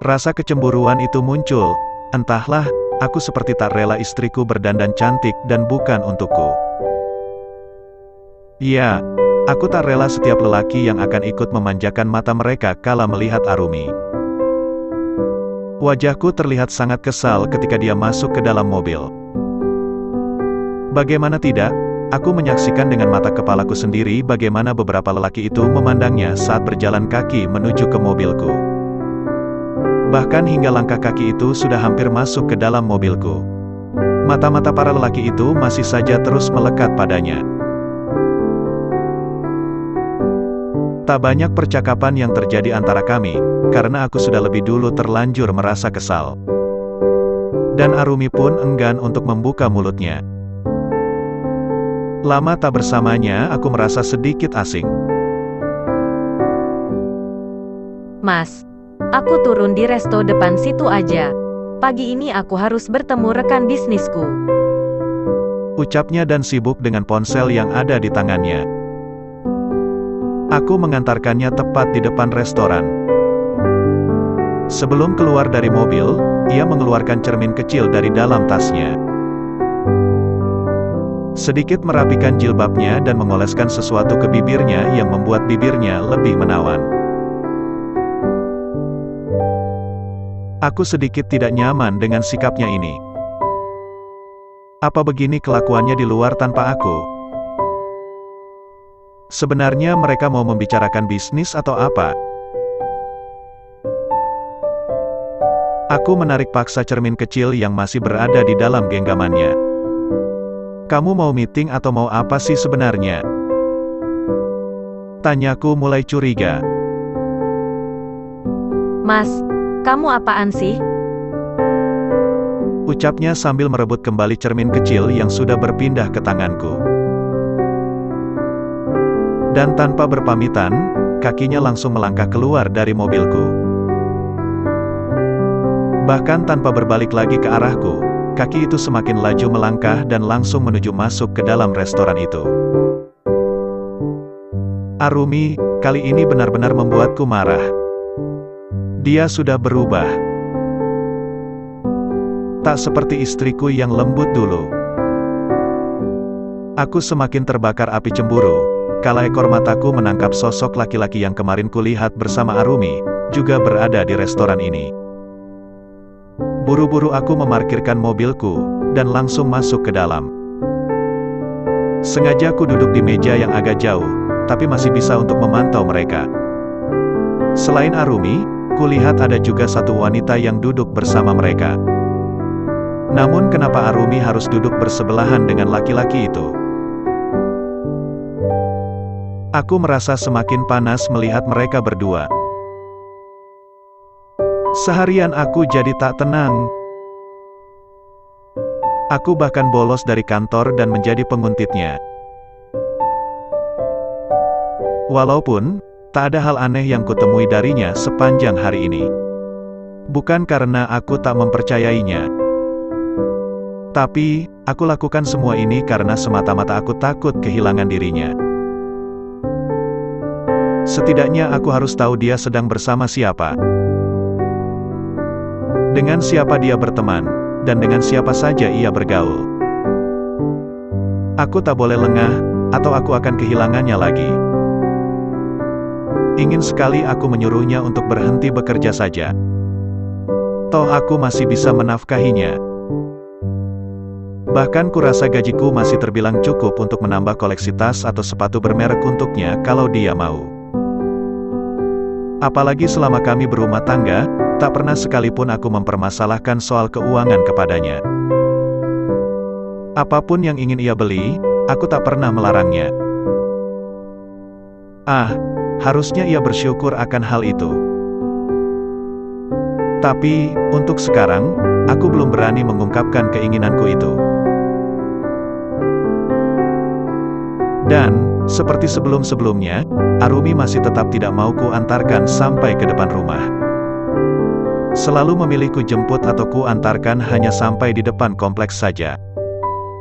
Rasa kecemburuan itu muncul. Entahlah, aku seperti tak rela istriku berdandan cantik dan bukan untukku. Ya, aku tak rela setiap lelaki yang akan ikut memanjakan mata mereka kala melihat Arumi. Wajahku terlihat sangat kesal ketika dia masuk ke dalam mobil. Bagaimana tidak, aku menyaksikan dengan mata kepalaku sendiri bagaimana beberapa lelaki itu memandangnya saat berjalan kaki menuju ke mobilku. Bahkan hingga langkah kaki itu sudah hampir masuk ke dalam mobilku. Mata-mata para lelaki itu masih saja terus melekat padanya. Tak banyak percakapan yang terjadi antara kami, karena aku sudah lebih dulu terlanjur merasa kesal. Dan Arumi pun enggan untuk membuka mulutnya. Lama tak bersamanya, aku merasa sedikit asing. Mas, aku turun di resto depan situ aja. Pagi ini aku harus bertemu rekan bisnisku. Ucapnya dan sibuk dengan ponsel yang ada di tangannya. Aku mengantarkannya tepat di depan restoran. Sebelum keluar dari mobil, ia mengeluarkan cermin kecil dari dalam tasnya. Sedikit merapikan jilbabnya dan mengoleskan sesuatu ke bibirnya yang membuat bibirnya lebih menawan. Aku sedikit tidak nyaman dengan sikapnya ini. Apa begini kelakuannya di luar tanpa aku? Sebenarnya mereka mau membicarakan bisnis atau apa? Aku menarik paksa cermin kecil yang masih berada di dalam genggamannya. Kamu mau meeting atau mau apa sih sebenarnya? Tanyaku mulai curiga. Mas, kamu apaan sih? Ucapnya sambil merebut kembali cermin kecil yang sudah berpindah ke tanganku. Dan tanpa berpamitan, kakinya langsung melangkah keluar dari mobilku. Bahkan tanpa berbalik lagi ke arahku, kaki itu semakin laju melangkah dan langsung menuju masuk ke dalam restoran itu. Arumi, kali ini benar-benar membuatku marah. Dia sudah berubah. Tak seperti istriku yang lembut dulu. Aku semakin terbakar api cemburu, kala ekor mataku menangkap sosok laki-laki yang kemarin kulihat bersama Arumi, juga berada di restoran ini. Buru-buru aku memarkirkan mobilku, dan langsung masuk ke dalam. Sengaja aku duduk di meja yang agak jauh, tapi masih bisa untuk memantau mereka. Selain Arumi, kulihat ada juga satu wanita yang duduk bersama mereka. Namun kenapa Arumi harus duduk bersebelahan dengan laki-laki itu? Aku merasa semakin panas melihat mereka berdua. Seharian aku jadi tak tenang. Aku bahkan bolos dari kantor dan menjadi penguntitnya. Walaupun, tak ada hal aneh yang kutemui darinya sepanjang hari ini. Bukan karena aku tak mempercayainya. Tapi, aku lakukan semua ini karena semata-mata aku takut kehilangan dirinya. Setidaknya aku harus tahu dia sedang bersama siapa. Dengan siapa dia berteman, dan dengan siapa saja ia bergaul. Aku tak boleh lengah, atau aku akan kehilangannya lagi. Ingin sekali aku menyuruhnya untuk berhenti bekerja saja. Toh aku masih bisa menafkahinya. Bahkan kurasa gajiku masih terbilang cukup untuk menambah koleksi tas atau sepatu bermerek untuknya kalau dia mau. Apalagi selama kami berumah tangga, tak pernah sekalipun aku mempermasalahkan soal keuangan kepadanya. Apapun yang ingin ia beli, aku tak pernah melarangnya. Harusnya ia bersyukur akan hal itu. Tapi, untuk sekarang, aku belum berani mengungkapkan keinginanku itu. Dan, seperti sebelum-sebelumnya, Arumi masih tetap tidak mau ku antarkan sampai ke depan rumah. Selalu memilih ku jemput atau ku antarkan hanya sampai di depan kompleks saja.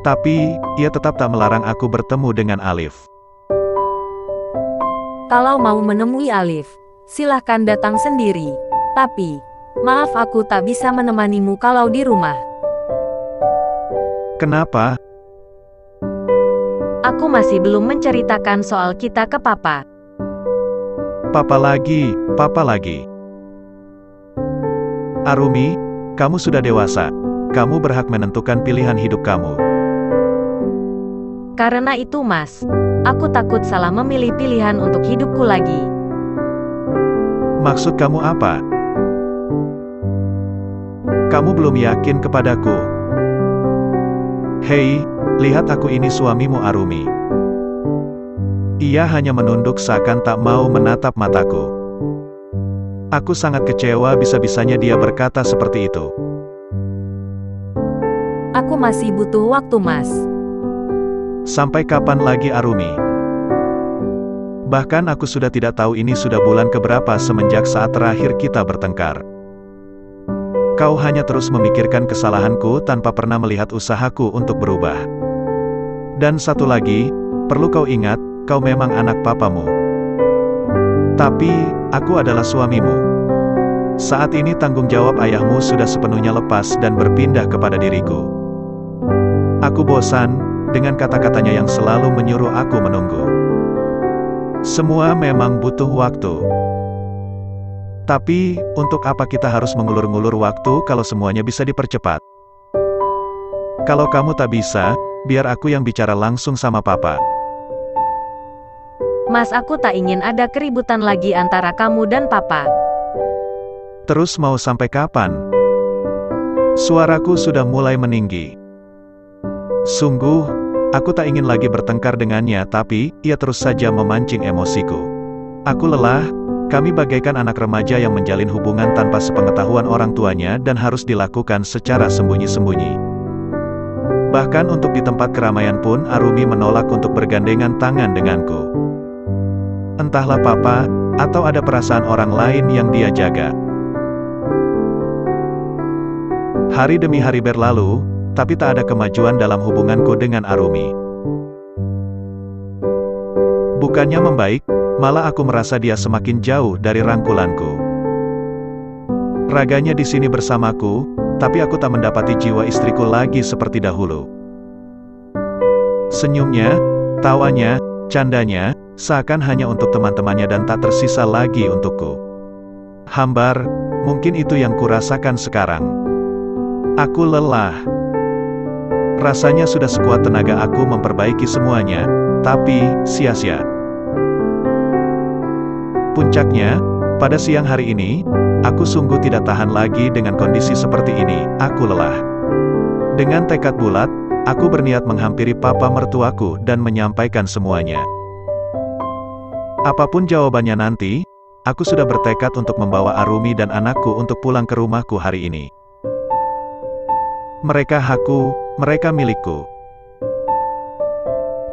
Tapi, ia tetap tak melarang aku bertemu dengan Alif. Kalau mau menemui Alif, silahkan datang sendiri. Tapi, Maaf aku tak bisa menemanimu kalau di rumah. Kenapa? Aku masih belum menceritakan soal kita ke papa. Papa lagi, papa lagi. Arumi, kamu sudah dewasa. Kamu berhak menentukan pilihan hidup kamu. Karena itu Mas, aku takut salah memilih pilihan untuk hidupku lagi. Maksud kamu apa? Kamu belum yakin kepadaku. Hei, lihat aku ini suamimu Arumi. Ia hanya menunduk seakan tak mau menatap mataku. Aku sangat kecewa bisa-bisanya dia berkata seperti itu. Aku masih butuh waktu Mas. Sampai kapan lagi Arumi? Bahkan aku sudah tidak tahu ini sudah bulan keberapa semenjak saat terakhir kita bertengkar. Kau hanya terus memikirkan kesalahanku tanpa pernah melihat usahaku untuk berubah. Dan satu lagi, perlu kau ingat, kau memang anak papamu. Tapi, aku adalah suamimu. Saat ini tanggung jawab ayahmu sudah sepenuhnya lepas dan berpindah kepada diriku. Aku bosan dengan kata-katanya yang selalu menyuruh aku menunggu. Semua memang butuh waktu. Tapi, untuk apa kita harus mengulur-ngulur waktu kalau semuanya bisa dipercepat? Kalau kamu tak bisa, biar aku yang bicara langsung sama papa. Mas, aku tak ingin ada keributan lagi antara kamu dan papa. Terus mau sampai kapan? Suaraku sudah mulai meninggi. Sungguh, aku tak ingin lagi bertengkar dengannya tapi, ia terus saja memancing emosiku. Aku lelah, kami bagaikan anak remaja yang menjalin hubungan tanpa sepengetahuan orang tuanya dan harus dilakukan secara sembunyi-sembunyi. Bahkan untuk di tempat keramaian pun Arumi menolak untuk bergandengan tangan denganku. Entahlah papa, atau ada perasaan orang lain yang dia jaga. Hari demi hari berlalu, tapi tak ada kemajuan dalam hubunganku dengan Arumi. Bukannya membaik, malah aku merasa dia semakin jauh dari rangkulanku. Raganya di sini bersamaku, tapi aku tak mendapati jiwa istriku lagi seperti dahulu. Senyumnya, tawanya, candanya, seakan hanya untuk teman-temannya dan tak tersisa lagi untukku. Hambar, mungkin itu yang kurasakan sekarang. Aku lelah. Rasanya sudah sekuat tenaga aku memperbaiki semuanya, tapi sia-sia. Puncaknya, pada siang hari ini, aku sungguh tidak tahan lagi dengan kondisi seperti ini, aku lelah. Dengan tekad bulat, aku berniat menghampiri papa mertuaku dan menyampaikan semuanya. Apapun jawabannya nanti, aku sudah bertekad untuk membawa Arumi dan anakku untuk pulang ke rumahku hari ini. Mereka hakku, mereka milikku.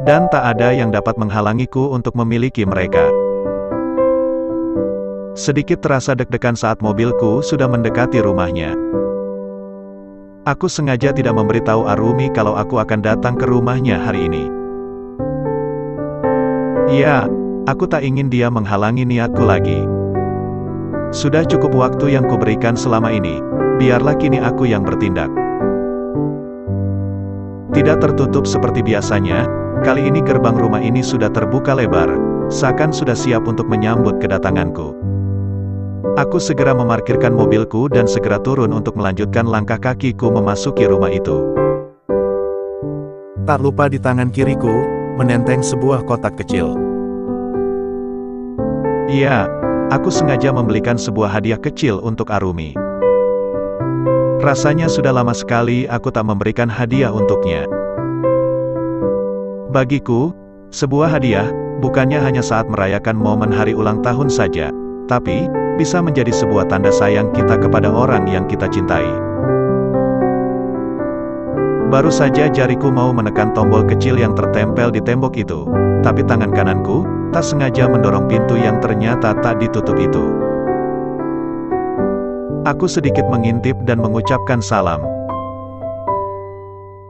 Dan tak ada yang dapat menghalangiku untuk memiliki mereka. Sedikit terasa deg-degan saat mobilku sudah mendekati rumahnya. Aku sengaja tidak memberitahu Arumi kalau aku akan datang ke rumahnya hari ini. Ya, aku tak ingin dia menghalangi niatku lagi. Sudah cukup waktu yang kuberikan selama ini, biarlah kini aku yang bertindak. Tidak tertutup seperti biasanya, kali ini gerbang rumah ini sudah terbuka lebar, seakan sudah siap untuk menyambut kedatanganku. Aku segera memarkirkan mobilku dan segera turun untuk melanjutkan langkah kakiku memasuki rumah itu. Tak lupa di tangan kiriku, menenteng sebuah kotak kecil. Iya, aku sengaja membelikan sebuah hadiah kecil untuk Arumi. Rasanya sudah lama sekali aku tak memberikan hadiah untuknya. Bagiku, sebuah hadiah, bukannya hanya saat merayakan momen hari ulang tahun saja, tapi bisa menjadi sebuah tanda sayang kita kepada orang yang kita cintai. Baru saja jariku mau menekan tombol kecil yang tertempel di tembok itu, tapi tangan kananku tak sengaja mendorong pintu yang ternyata tak ditutup itu. Aku sedikit mengintip dan mengucapkan salam.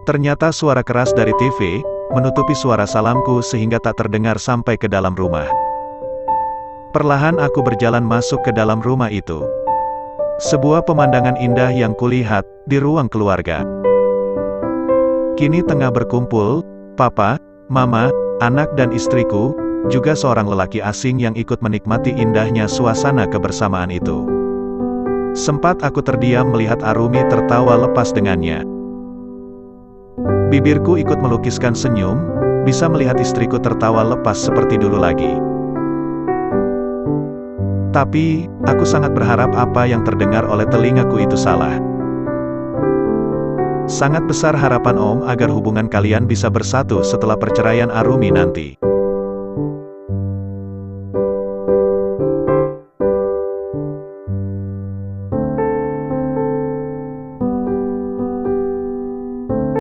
Ternyata suara keras dari TV menutupi suara salamku sehingga tak terdengar sampai ke dalam rumah. Perlahan aku berjalan masuk ke dalam rumah itu. Sebuah pemandangan indah yang kulihat di ruang keluarga. Kini tengah berkumpul, papa, mama, anak dan istriku, juga seorang lelaki asing yang ikut menikmati indahnya suasana kebersamaan itu. Sempat aku terdiam melihat Arumi tertawa lepas dengannya. Bibirku ikut melukiskan senyum, bisa melihat istriku tertawa lepas seperti dulu lagi. Tapi, aku sangat berharap apa yang terdengar oleh telingaku itu salah. Sangat besar harapan Om agar hubungan kalian bisa bersatu setelah perceraian Arumi nanti.